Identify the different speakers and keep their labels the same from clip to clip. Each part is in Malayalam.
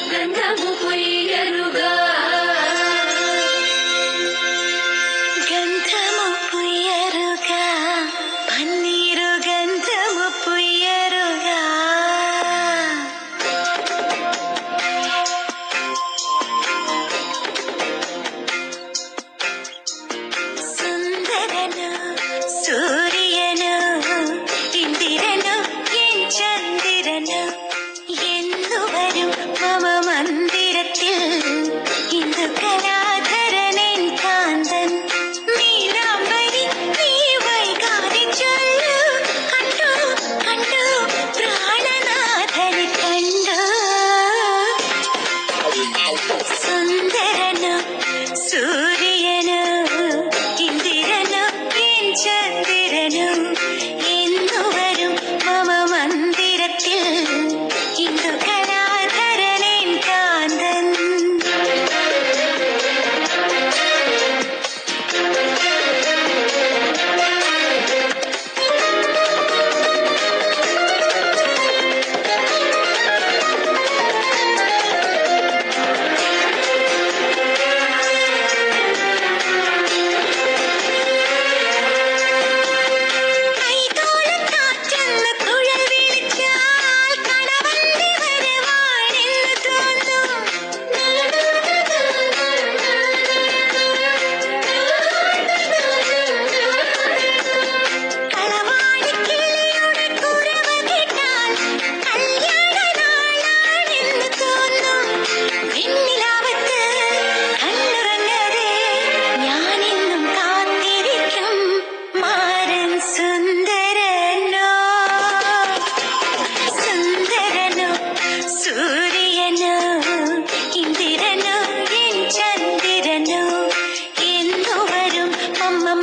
Speaker 1: గంధము పుయ్యరుగా గంధము పుయ్యరుగా పన్నీరు గంధము పుయ్యరుగా సుందరను సూర్యను ఇందిరను എൻ ചന്ദ്രനു എന്നു വരും മമ മന്ദിരത്തിൽ ഇന്ദു കലാധരനെൻ കാന്തൻ നീലാംബരി നീ വൈകാതെ ചൊല്ലു കണ്ടു കണ്ടു പ്രാണനാഥനെ കണ്ടു സുന്ദരനു സൂര്യനു ഇന്ദിരനു എൻ ചന്ദ്രനു എന്നു വരും മമ മന്ദിരത്തിൽ ഇന്ദു കലാധരനെൻ കാന്തൻ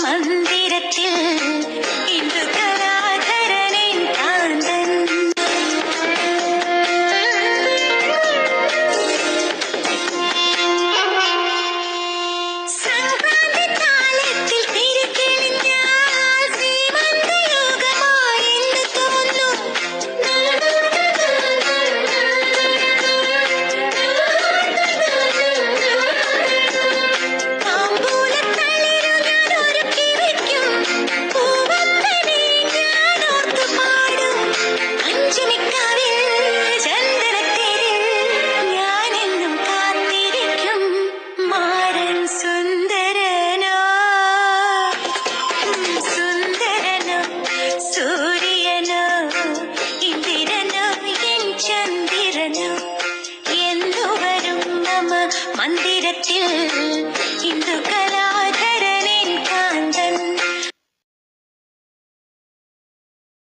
Speaker 1: മന്ദിരത്തിൽ ഇന്ദു കലാധരനെൻ കാന്തൻ സംക്രാന്തി താളത്തിൽ തിരിതെളിഞ്ഞാൽ ശ്രീമന്തയുഗമായി എന്ന് തോന്നും സൂര്യനോ ഇന്ദിരനോ എൻ ചന്ദ്രനോ എന്നു വരും മമ മന്ദിരത്തിൽ